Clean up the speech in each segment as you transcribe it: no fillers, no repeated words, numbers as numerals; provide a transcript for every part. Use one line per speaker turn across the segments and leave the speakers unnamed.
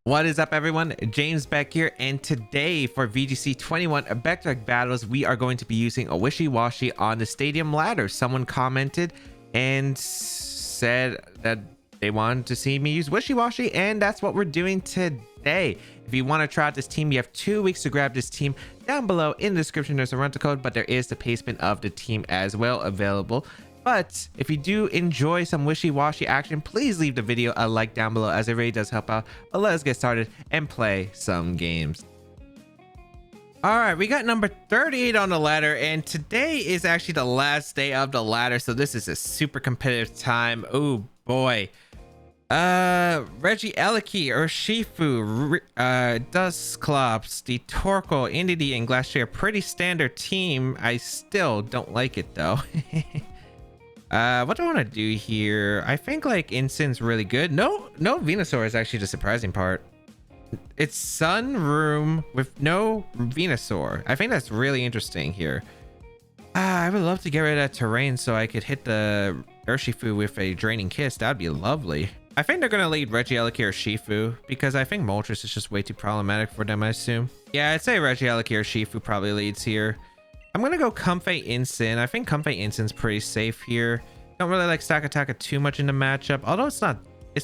What is up, everyone? James Baek here, and today for VGC 21 Back battles, we are going to be using a Wishiwashi on the stadium ladder. Someone commented and said that they wanted to see me use Wishiwashi, and that's what we're doing today. If you want to try out this team, you have 2 weeks to grab this team. Down below in the description, there's a rental code, but there is the placement of the team as well available. But if you do enjoy some Wishiwashi action, please leave the video a like down below, as it really does help out. But let's get started and play some games. All right, we got number 38 on the ladder, and today is actually the last day of the ladder, so this is a super competitive time. Oh boy. Regigigas or Shifu, Dusclops, the Torkoal, Intimidate, and Glacier, pretty standard team. I still don't like it though. What do I want to do here? I think like Incine's really good. No Venusaur is actually the surprising part. It's Sun Room with no Venusaur. I think that's really interesting here. I would love to get rid of that terrain so I could hit the Urshifu with a Draining Kiss. That'd be lovely. I think they're gonna lead Regigigas or Shifu because I think Moltres is just way too problematic for them, I assume. Yeah, I'd say Regigigas or Shifu probably leads here. I'm gonna go Comfey Incin. I think Comfey Incin's pretty safe here. Don't really like Stack Attack too much in the matchup, although it's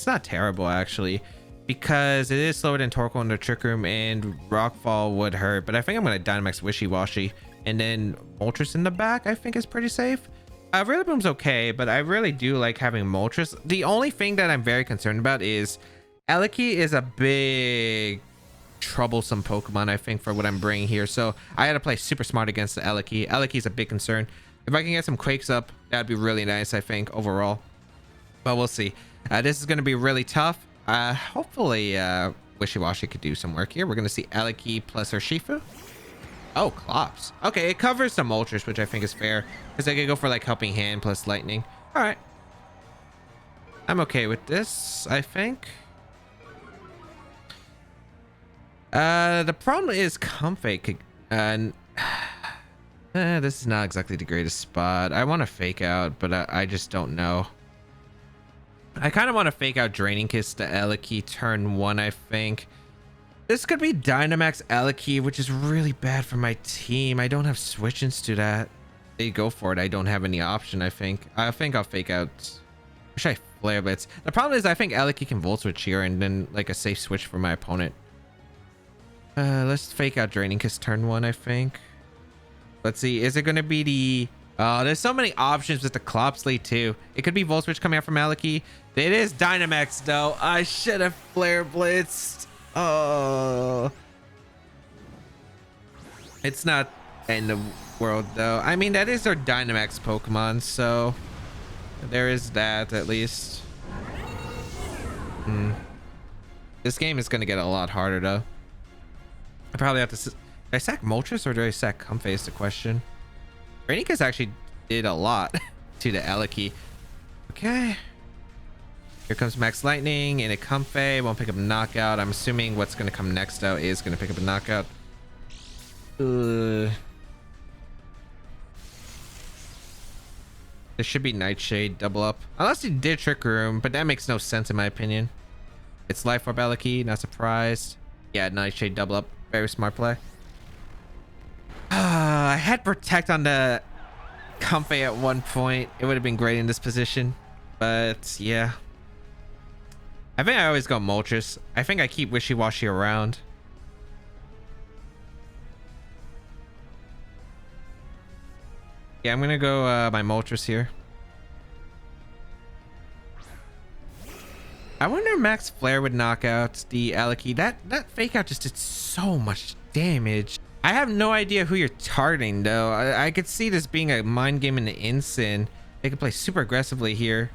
not terrible actually, because it is slower than Torkoal in the Trick Room and Rockfall would hurt. But I think I'm gonna Dynamax Wishiwashi, and then Moltres in the back I think is pretty safe. Rillaboom's okay, but I really do like having Moltres. The only thing that I'm very concerned about is Eliki is a big troublesome Pokemon, I think, for what I'm bringing here, so I had to play super smart against the Eliki. Eliki is a big concern. If I can get some Quakes up, that'd be really nice, I think, overall, but we'll see. This is going to be really tough. Hopefully Wishiwashi could do some work here. We're going to see Eliki plus Urshifu. Oh, Clops. Okay, it covers some Moltres, which I think is fair, because I could go for like Helping Hand plus Lightning. All right, I'm okay with this, I think. The problem is Comfey could, this is not exactly the greatest spot. I want to Fake Out, but I just don't know. I kind of want to Fake Out Draining Kiss to Eliki turn 1, I think. This could be Dynamax Eliki, which is really bad for my team. I don't have switch-ins to that. They go for it. I don't have any option, I think. I think I'll Fake Out. Wish I Flare Blitz. The problem is I think Eliki can Volt Switch here and then like a safe switch for my opponent. Let's Fake Out Draining Kiss turn 1, I think. Let's see. Is it going to be the... there's so many options with the Clops lead too. It could be Volt Switch coming out from Eliki. It is Dynamax though. I should have Flare Blitzed. Oh. It's not end of world though. I mean, that is our Dynamax Pokemon, so there is that at least. This game is going to get a lot harder though. I probably have to... Do I sack Moltres or do I sack Comfey is the question. Regigigas actually did a lot to the Eliki. Okay. Here comes Max Lightning and a Comfey. Won't pick up a Knockout. I'm assuming what's going to come next out is going to pick up a Knockout. There should be Nightshade double up. Unless he did Trick Room, but that makes no sense in my opinion. It's Life Orb Eliki, not surprised. Yeah, Nightshade double up. Very smart play. I had Protect on the Comfey at one point. It would have been great in this position, but yeah. I think I always go Moltres. I think I keep Wishiwashi around. Yeah, I'm gonna go my Moltres here. I wonder if Max Flare would knock out the Eliki. That Fake Out just did so much damage. I have no idea who you're targeting though. I could see this being a mind game in the Incin. They could play super aggressively here.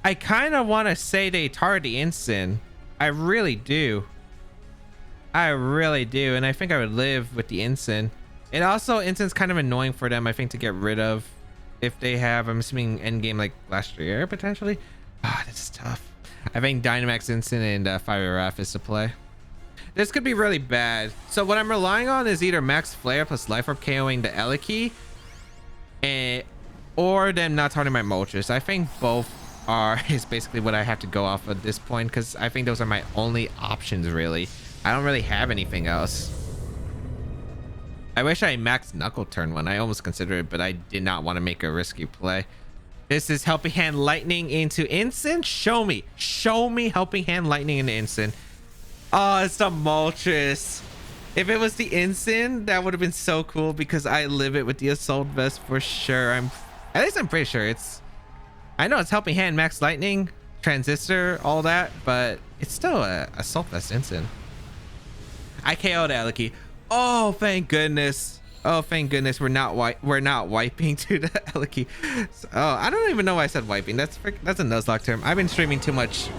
I kind of want to say they target the Incin. I really do. I really do. And I think I would live with the Incin. And also Incin's kind of annoying for them, I think, to get rid of if they have, I'm assuming, endgame like Glacier potentially. Ah, this is tough. I think Dynamax Incin and Fire Wrath is to play. This could be really bad. So what I'm relying on is either Max Flare plus Life Orb KOing the Eliki, or them not targeting my Moltres. I think both are is basically what I have to go off at this point, because I think those are my only options really. I don't really have anything else. I wish I maxed Knuckle turn one. I almost considered it, but I did not want to make a risky play. This is Helping Hand Lightning into Incin. Show me Helping Hand Lightning into Incin. Oh, it's the Moltres. If it was the Incin, that would have been so cool, because I live it with the Assault Vest for sure. At least I'm pretty sure it's... I know it's Helping Hand, Max Lightning, Transistor, all that, but it's still a Assault Vest Incin. I KO'd Aleki. Oh, thank goodness. Oh, thank goodness. We're not wiping to the Aleki. Oh, I don't even know why I said wiping. That's a Nuzlocke term. I've been streaming too much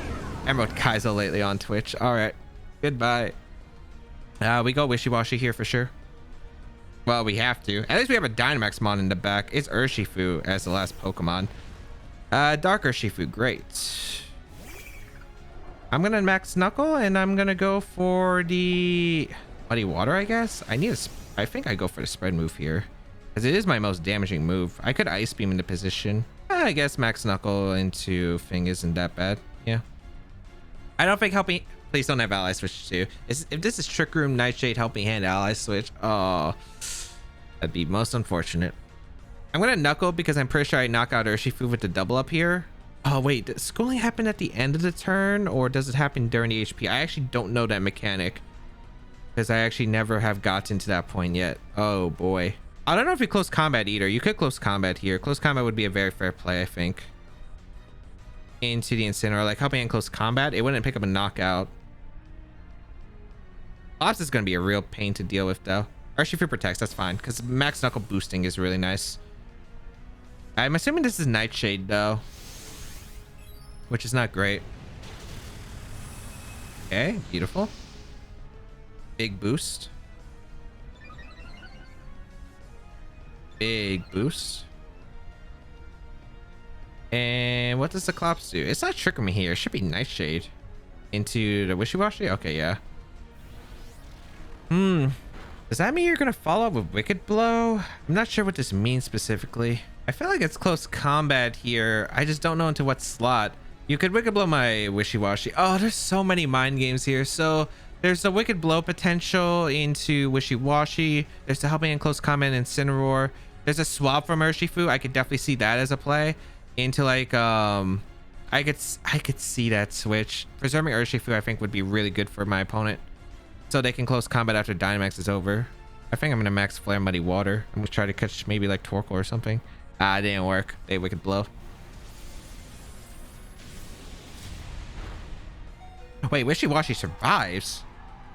Emerald Kaizo lately on Twitch. All right. Goodbye. We go Wishiwashi here for sure. Well, we have to. At least we have a Dynamax mon in the back. It's Urshifu as the last Pokemon. Dark Urshifu. Great. I'm going to max Knuckle, and I'm going to go for the Muddy Water, I guess. I think I go for the spread move here, because it is my most damaging move. I could Ice Beam into position. I guess max Knuckle into thing isn't that bad. Yeah. I don't think Helping... Please don't have Ally Switch too. If this is Trick Room, Nightshade, Helping Hand, Ally Switch, oh, that'd be most unfortunate. I'm gonna Knuckle because I'm pretty sure I knock out Urshifu with the double up here. Oh wait, does schooling happen at the end of the turn, or does it happen during the HP? I actually don't know that mechanic, because I actually never have gotten to that point yet. Oh boy. I don't know if you close combat either. You could close combat here. Close combat would be a very fair play, I think. Into the Incineroar, like Helping Hand close combat, it wouldn't pick up a knockout. Lops is going to be a real pain to deal with though. Urshifu protects, that's fine, because max Knuckle boosting is really nice. I'm assuming this is Nightshade though, which is not great. Okay, beautiful. Big boost. Big boost. And what does the Clops do? It's not tricking me here. It should be Nightshade. Into the Wishiwashi? Okay, yeah. Does that mean you're gonna follow up with Wicked Blow? I'm not sure what this means specifically. I feel like it's close combat here. I just don't know into what slot. You could Wicked Blow my Wishiwashi. Oh, there's so many mind games here. So there's the Wicked Blow potential into Wishiwashi. There's the Helping Hand close combat Incineroar. There's a swap from Urshifu. I could definitely see that as a play into like I could see that switch. Preserving Urshifu I think would be really good for my opponent, so they can close combat after Dynamax is over. I think I'm gonna max Flare Muddy Water. I'm gonna try to catch maybe like Torkoal or something. Ah, it didn't work. They Wicked Blow. Wait, Wishiwashi survives.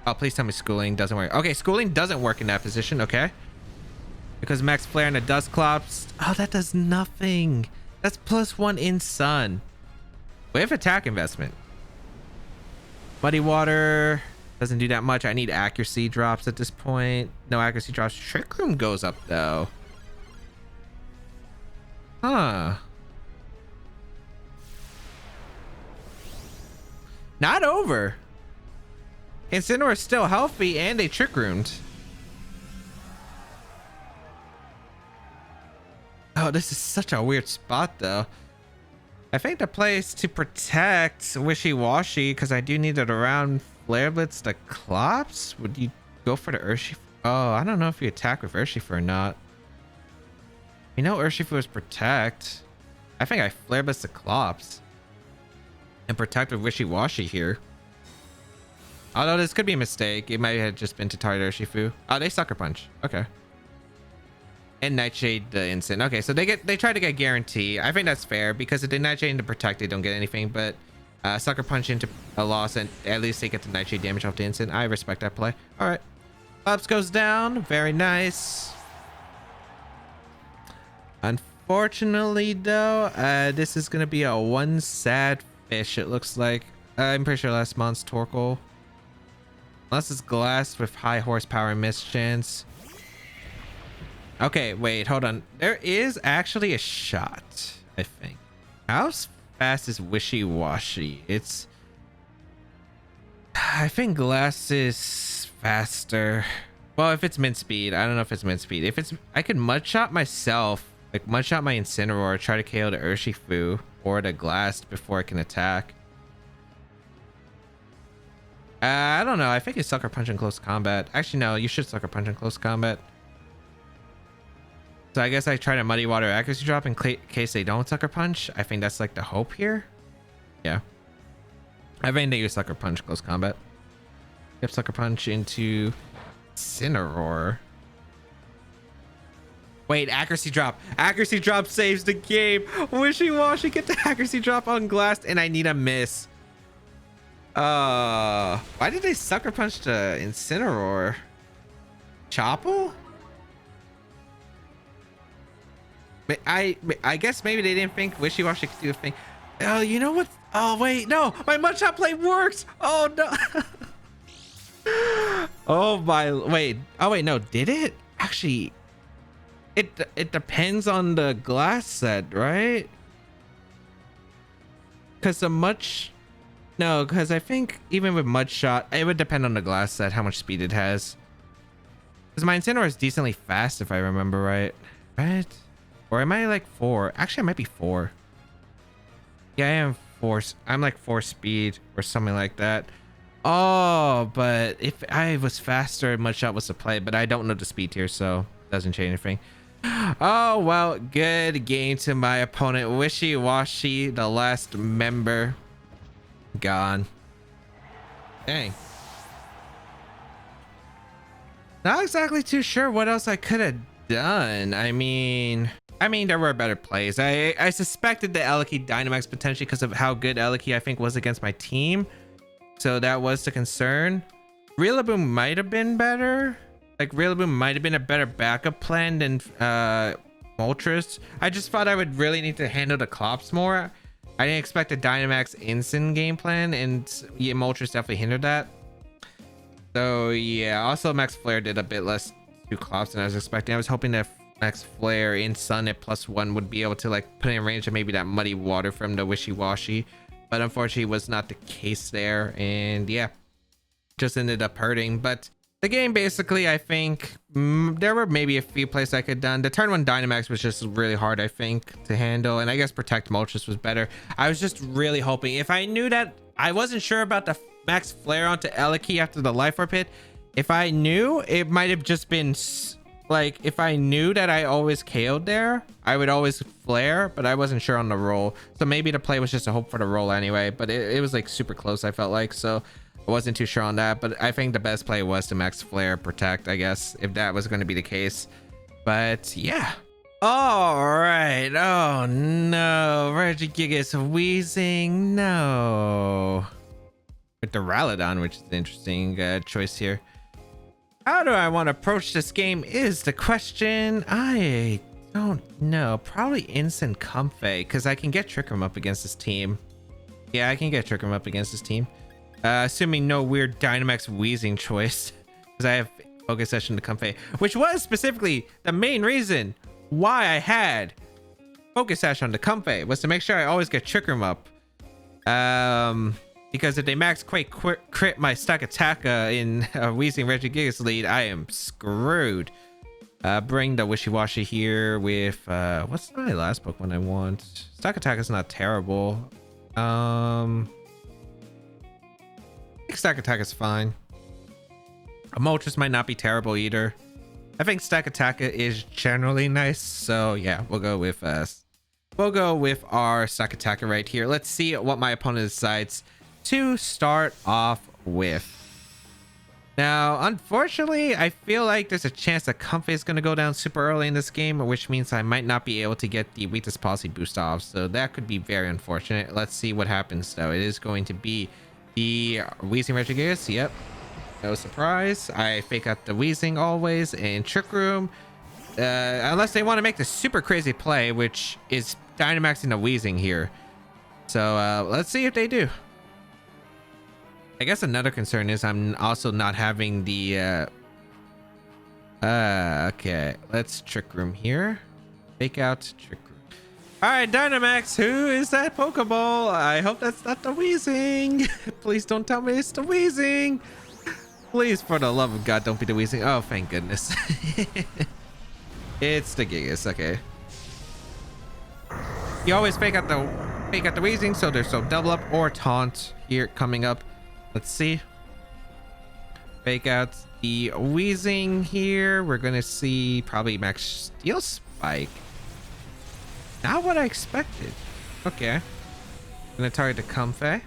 Oh, please tell me Schooling doesn't work. Okay, Schooling doesn't work in that position. Okay, because max Flare and a Dusclops. Oh, that does nothing. That's +1 in Sun. We have attack investment. Muddy Water doesn't do that much. I need accuracy drops at this point. No accuracy drops. Trick Room goes up though. Huh. Not over. Incineroar is still healthy and they Trick Roomed. Oh, this is such a weird spot though. I think the play is to protect Wishiwashi, because I do need it around Flare Blitz the Clops. Would you go for the Urshifu? Oh, I don't know if you attack with Urshifu or not. You know Urshifu is protect. I think I Flare Blitz the Clops and protect with Wishiwashi here. Although this could be a mistake. It might have just been to target Urshifu. Oh, they Sucker Punch. Okay. And Nightshade the Instant. Okay, so they try to get guarantee. I think that's fair, because if they Nightshade into protect, they don't get anything, but Sucker Punch into a loss, and at least they get the Nightshade damage off the Instant. I respect that play. All right. Ups goes down. Very nice. Unfortunately, though, this is going to be a one sad fish, it looks like. I'm pretty sure last month's Torkoal. Unless it's Glass with high horsepower miss chance. Okay, wait, hold on. There is actually a shot, I think. How fast is Wishiwashi? It's... I think Glass is faster. Well, if it's mint speed. I don't know if it's mint speed. If it's... I could mud shot myself Like one-shot my Incineroar, try to KO the Urshifu or the Glass before I can attack. I don't know. I think it's Sucker Punch in close combat. Actually, no. You should Sucker Punch in close combat. So I guess I try to Muddy Water accuracy drop in case they don't Sucker Punch. I think that's like the hope here. Yeah. I think they use Sucker Punch close combat. Yep, Sucker Punch into Incineroar. Wait, accuracy drop. Accuracy drop saves the game. Wishiwashi get the accuracy drop on Glass, and I need a miss. Why did they Sucker Punch the Incineroar? Chopple? I guess maybe they didn't think Wishiwashi could do a thing. Oh, you know what? Oh wait, no, my Mudshot play works. Oh no. Oh my, wait. Oh wait, no, did it? Actually, it depends on the Glass set, right? Because because I think even with Mudshot, it would depend on the Glass set, how much speed it has. Because my Incineroar is decently fast, if I remember right. Right? Or am I like 4? Actually, I might be 4. Yeah, I am 4. I'm like 4 speed or something like that. Oh, but if I was faster, Mudshot was the play, but I don't know the speed tier, so it doesn't change anything. Oh, well, good game to my opponent. Wishiwashi, the last member, gone. Dang. Not exactly too sure what else I could have done. I mean, there were better plays. I suspected the Eliki Dynamax potentially because of how good Eliki I think was against my team. So that was the concern. Rillaboom might have been better. Like Rillaboom might have been a better backup plan than Moltres. I just thought I would really need to handle the Clops more. I didn't expect a Dynamax Incin game plan, and yeah, Moltres definitely hindered that. So yeah, also Max Flare did a bit less to Clops than I was expecting. I was hoping that Max Flare in Sun at +1 would be able to like put in range of maybe that Muddy Water from the Wishiwashi, but unfortunately was not the case there, and yeah, just ended up hurting. But the game basically, I think there were maybe a few plays I could have done. The turn 1 Dynamax was just really hard, I think, to handle, and I guess Protect Moltres was better. I was just really hoping, if I knew that, I wasn't sure about the Max Flare onto Eliki after the Life Orb hit. If I knew, it might have just been like, if I knew that I always KO'd there, I would always Flare, but I wasn't sure on the roll. So maybe the play was just a hope for the roll anyway, but it was like super close, I felt like, so I wasn't too sure on that. But I think the best play was to Max Flare Protect, I guess, if that was going to be the case. But yeah. All right. Oh no, Regigigas wheezing. No. With the Ralladon, which is an interesting choice here. How do I want to approach this game is the question. I don't know. Probably Instant Comfey, because I can get Trick Room up against this team. Yeah, I can get Trick Room up against this team. Assuming no weird Dynamax wheezing choice, because I have Focus Session to Comfey, which was specifically the main reason why I had Focus Sash on the Comfey, was to make sure I always get Trick Room up. Because if they max crit my Stack Attack in Wheezing Regigigas lead, I am screwed. Bring the Wishiwashi here with what's my last Pokemon I want? Stack Attack is not terrible. I think Stack Attack is fine. A Moltres might not be terrible either. I think Stack Attack is generally nice, so yeah, we'll go with our Stack Attacker right here. Let's see what my opponent decides to start off with. Now, unfortunately, I feel like there's a chance that Comfey is going to go down super early in this game, which means I might not be able to get the Weakness Policy boost off, so that could be very unfortunate. Let's see what happens, though. It is going to be the Wheezing Regigigas. Yep, no surprise. I fake out the Wheezing always, and Trick Room, unless they want to make the super crazy play, which is Dynamaxing the Wheezing here. So let's see if they do. I guess another concern is I'm also not having the okay, let's Trick Room here. Fake out Trick Room. All right, Dynamax, who is that Pokeball? I hope that's not the Wheezing. Please don't tell me it's the Wheezing. Please, for the love of God, don't be the Wheezing. Oh, thank goodness. It's the Gigas. Okay. You always fake out the wheezing, so there's no double up or taunt here coming up. Let's see. Fake out the wheezing here. We're gonna see probably max steel spike. Not what I expected. Okay. Gonna target the Comfey.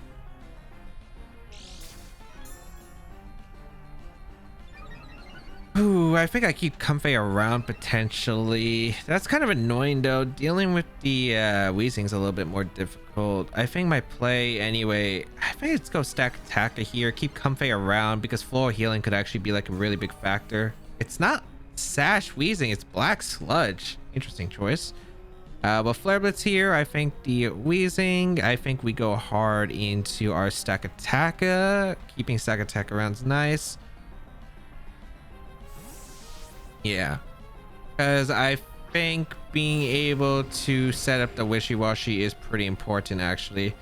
Ooh, I think I keep Comfey around potentially. That's kind of annoying though. Dealing with the wheezing's a little bit more difficult. I think my play anyway, I think let's go stack attacker here. Keep Comfey around because Floral Healing could actually be like a really big factor. It's not Sash wheezing, it's Black Sludge. Interesting choice. But Flare Blitz here, I think the wheezing, I think we go hard into our stack attacker. Keeping stack attack around is nice. Yeah, because I think being able to set up the Wishiwashi is pretty important actually.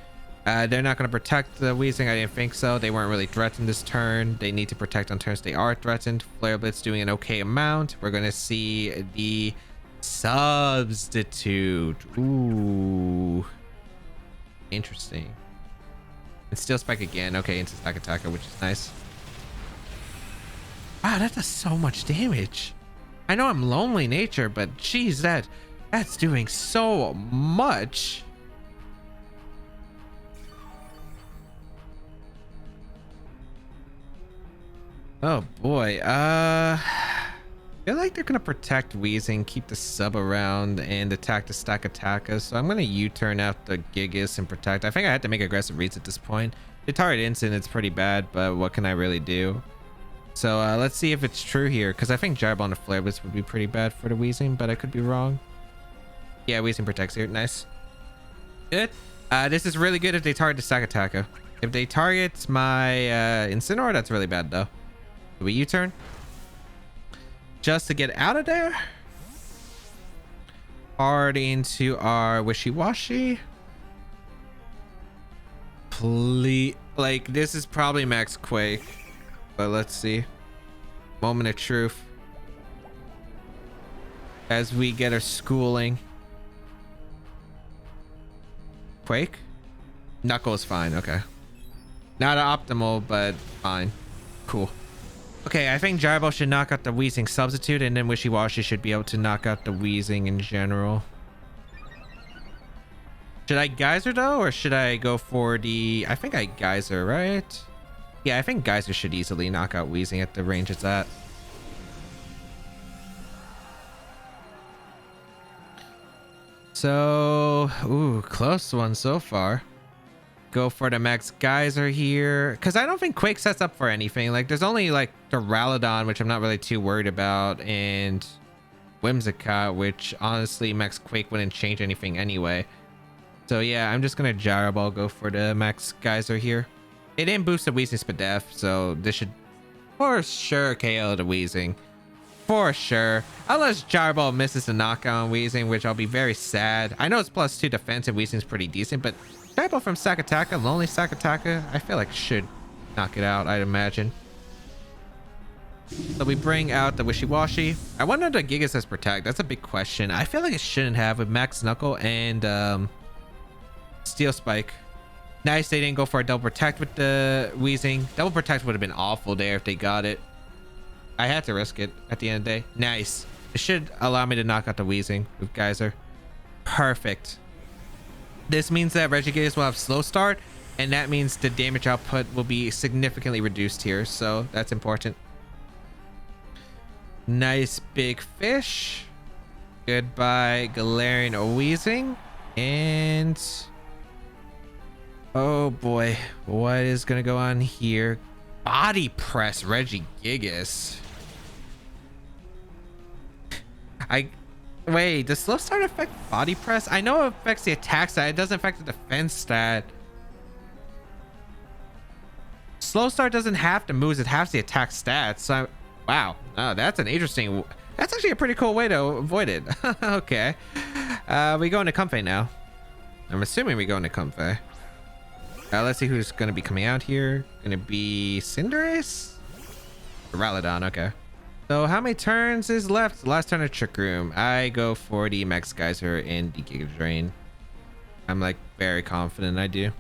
They're not going to protect the wheezing. I didn't think so. They weren't really threatened this turn. They need to protect on turns they are threatened. Flare Blitz doing an okay amount. We're going to see the substitute. Ooh, interesting. And Steel Spike again. Okay, into stack attacker, which is nice. Wow, that does so much damage. I know I'm Lonely Nature, but geez, that's doing so much. Oh boy, I feel like they're gonna protect wheezing, keep the sub around, and attack the stack attackers. So I'm gonna U-turn out the Gigas and protect. I think I had to make aggressive reads at this point. The target instant, it's pretty bad, but what can I really do? So let's see if it's true here, because I think Gyro Ball and Flare Blitz would be pretty bad for the wheezing, but I could be wrong. Yeah, wheezing protects here. Nice. Good. This is really good if they target the stack attacker. If they target my Incineroar, that's really bad though. Do we U-turn? Just to get out of there. Hard into our Wishiwashi. Please, like this is probably max Quake. But let's see. Moment of truth. As we get our schooling. Quake? Knuckle is fine. Okay. Not optimal, but fine. Cool. Okay, I think Gyro Ball should knock out the wheezing substitute, and then Wishiwashi should be able to knock out the wheezing in general. Should I Geyser though, or should I go for the... I think I Geyser, right? Yeah, I think Geyser should easily knock out wheezing at the range it's at. So, ooh, close one so far. Go for the max Geyser here, because I don't think Quake sets up for anything. Like, there's only like the Rillaboom, which I'm not really too worried about, and Whimsicott, which honestly max Quake wouldn't change anything anyway. So yeah, I'm just gonna Gyro Ball, go for the max Geyser here. It didn't boost the wheezing Spadef, so this should for sure KO the wheezing. For sure. Unless Gyro Ball misses the knockout on wheezing, which I'll be very sad. I know it's +2 defense and wheezing's pretty decent, but Gyro Ball from Sakataka, Lonely Sakataka, I feel like should knock it out, I'd imagine. So we bring out the Wishiwashi. I wonder if the Gigas has Protect. That's a big question. I feel like it shouldn't have with Max Knuckle and Steel Spike. Nice, they didn't go for a double protect with the wheezing. Double protect would have been awful there if they got it. I had to risk it at the end of the day. Nice. It should allow me to knock out the wheezing with Geyser. Perfect. This means that Regigigas will have slow start, and that means the damage output will be significantly reduced here, so that's important. Nice big fish. Goodbye Galarian wheezing. And oh boy, what is gonna go on here? Body press Regigigas. Wait, does slow start affect body press? I know it affects the attack stat, it doesn't affect the defense stat. Slow start doesn't have the moves, it has the attack stats. So wow, oh, that's actually a pretty cool way to avoid it. Okay, we go into Comfey now. I'm assuming we go into Comfey. Let's see who's gonna be coming out here. Gonna be Cinderace? Rillaboom, okay. So how many turns is left? Last turn of Trick Room. I go for the Max Geyser and the Giga Drain. I'm like very confident I do.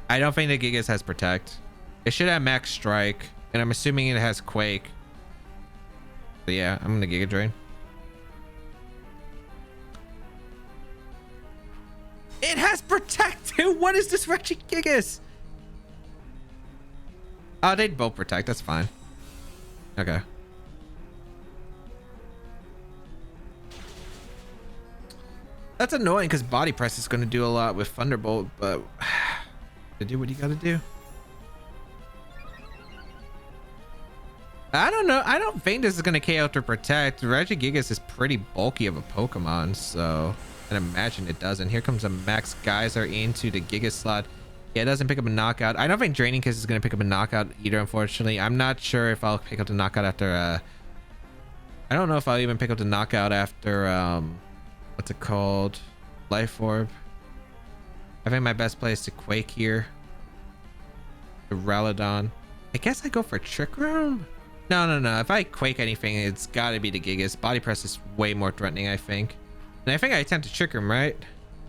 I don't think the Gigas has Protect. It should have Max Strike, and I'm assuming it has Quake. But yeah, I'm gonna Giga Drain. It has Protect too. What is this Regigigas? Oh, they'd both Protect. That's fine. Okay. That's annoying because Body Press is going to do a lot with Thunderbolt, but to do what you got to do. I don't know. I don't think this is going to KO to Protect. Regigigas is pretty bulky of a Pokemon, so I'd imagine it doesn't. Here comes a Max Geyser into the Giga slot. Yeah, it doesn't pick up a knockout. I don't think Draining Kiss is going to pick up a knockout either, unfortunately. I'm not sure if I'll pick up the knockout after... I don't know if I'll even pick up the knockout after... what's it called? Life Orb. I think my best play is to Quake here. The Rillaboom. I guess I go for Trick Room? No. If I Quake anything, it's got to be the Gigas. Body Press is way more threatening, I think. And I think I attempt to Trick Room, right?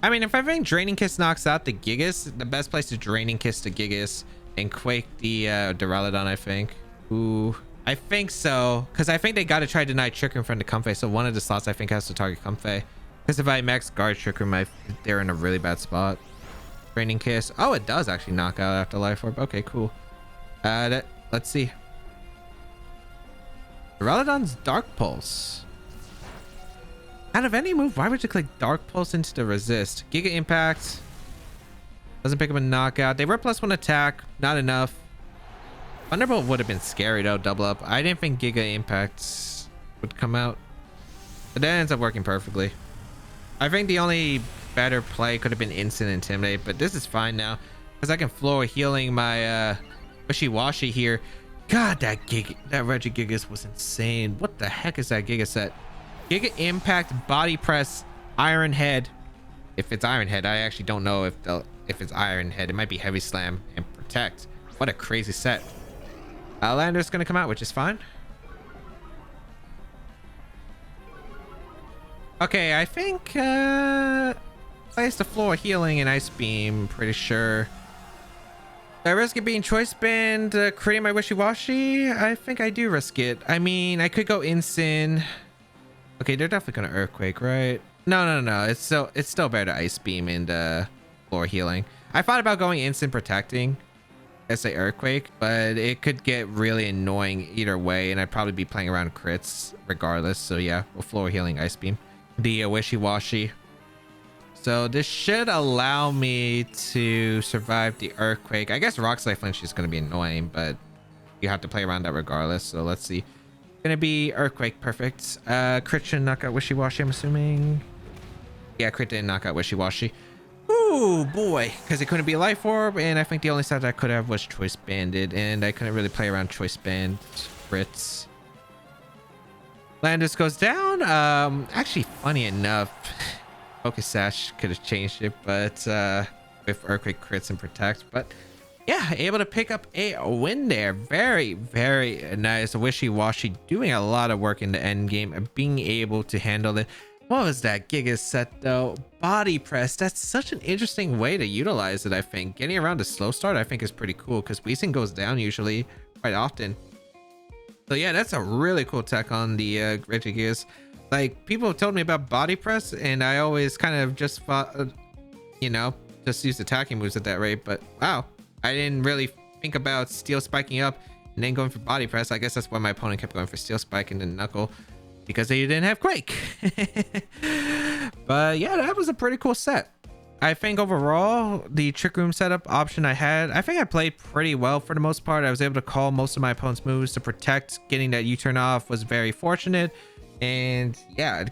I mean, if I think Draining Kiss knocks out the Gigas, the best place to Draining Kiss the Gigas and Quake the Rillaboom, I think. Ooh, I think so. Because I think they got to try to deny Trick Room from the Comfey. So one of the slots I think has to target Comfey. Because if I max guard Trick Room, they're in a really bad spot. Draining Kiss. Oh, it does actually knock out after Life Orb. Okay, cool. Let's see. Rillaboom's Dark Pulse. Out of any move, why would you click Dark Pulse into the resist? Giga Impact. Doesn't pick up a knockout. They were +1 attack. Not enough. Thunderbolt would have been scary though, double up. I didn't think Giga Impact would come out. But that ends up working perfectly. I think the only better play could have been Instant Intimidate, but this is fine now. Because I can Floral Healing my Wishiwashi here. God, that Regigigas was insane. What the heck is that Giga set? Giga Impact, Body Press, Iron Head. If it's Iron Head, I actually don't know if it's Iron Head. It might be Heavy Slam and Protect. What a crazy set. Lander's gonna come out, which is fine. Okay, I think place the Floor Healing and Ice Beam. Pretty sure. Do I risk it being Choice Band, creating my Wishiwashi? I think I do risk it. I mean, I could go Incin. Okay, they're definitely gonna Earthquake, right? No. It's still better to Ice Beam and Floor Healing. I thought about going Instant Protecting as a Earthquake, but it could get really annoying either way, and I'd probably be playing around crits regardless. So yeah, we'll Floor Healing, Ice Beam. The Wishiwashi. So this should allow me to survive the Earthquake. I guess Rock Slide Flinch is going to be annoying, but you have to play around that regardless. So let's see. Gonna be Earthquake, perfect. Crit should knock out Wishiwashi, I'm assuming. Yeah, crit didn't knock out Wishiwashi. Ooh, boy. Because it couldn't be a Life Orb, and I think the only side I could have was Choice Banded, and I couldn't really play around Choice Band crits. Landis goes down. Actually, funny enough, Focus Sash could have changed it, but with Earthquake crits and Protect, but yeah, able to pick up a win there. Very, very nice. Wishiwashi doing a lot of work in the end game and being able to handle it. What was that Giga set though? Body Press. That's such an interesting way to utilize it, I think. Getting around a slow start, I think, is pretty cool because Weezing goes down usually quite often. So yeah, that's a really cool tech on the Regigigas. Like, people have told me about Body Press, and I always kind of just thought, just use attacking moves at that rate. But wow, I didn't really think about Steel Spiking up and then going for Body Press. I guess that's why my opponent kept going for Steel Spike and then Knuckle, because they didn't have Quake. But yeah, that was a pretty cool set. I think overall, the Trick Room setup option I had, I think I played pretty well for the most part. I was able to call most of my opponent's moves to protect. Getting that U-turn off was very fortunate. And yeah,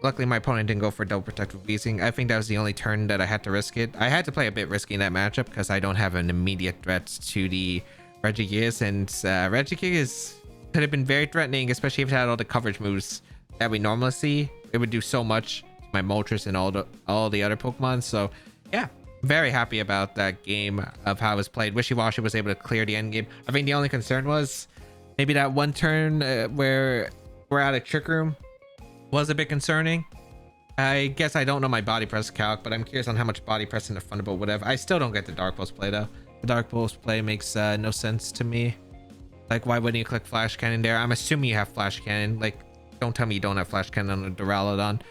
luckily my opponent didn't go for double protect with Weezing. I think that was the only turn that I had to risk it. I had to play a bit risky in that matchup because I don't have an immediate threat to the Regigigas, and Regigigas could have been very threatening, especially if it had all the coverage moves that we normally see. It would do so much to my Moltres and all the other Pokemon. So yeah, very happy about that game of how it was played. Wishiwashi was able to clear the end game. I think the only concern was maybe that one turn where we're out of Trick Room was a bit concerning. I guess I don't know my body press calc, but I'm curious on how much body press in the Thunderbolt would have. I still don't get the Dark Pulse play though. The Dark Pulse play makes no sense to me. Like, why wouldn't you click Flash Cannon there? I'm assuming you have Flash Cannon. Like, don't tell me you don't have Flash Cannon on the Duraludon.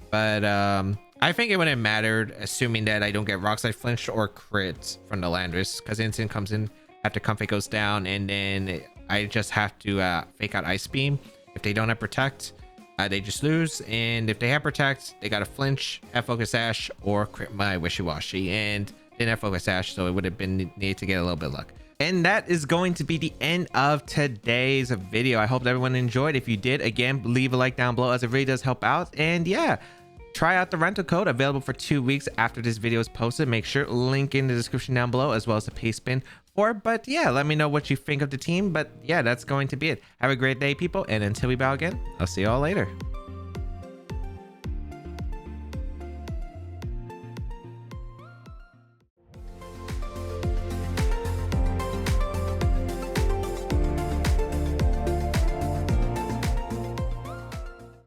But I think it wouldn't have mattered, assuming that I don't get Rock Slide flinched or crit from the Landorus, because Instant comes in after Comfey goes down, and then I just have to fake out Ice Beam. If they don't have Protect, they just lose, and if they have Protect, they gotta flinch, have Focus Sash, or crit my Wishiwashi, and didn't have Focus Sash, so it would have been needed to get a little bit of luck. And that is going to be the end of today's video. I hope that everyone enjoyed. If you did, again, leave a like down below, as it really does help out. And yeah, try out the rental code, available for 2 weeks after this video is posted. Make sure link in the description down below, as well as the paste bin for it. But yeah, let me know what you think of the team. But yeah, that's going to be it. Have a great day, people, and until we bow again, I'll see you all later.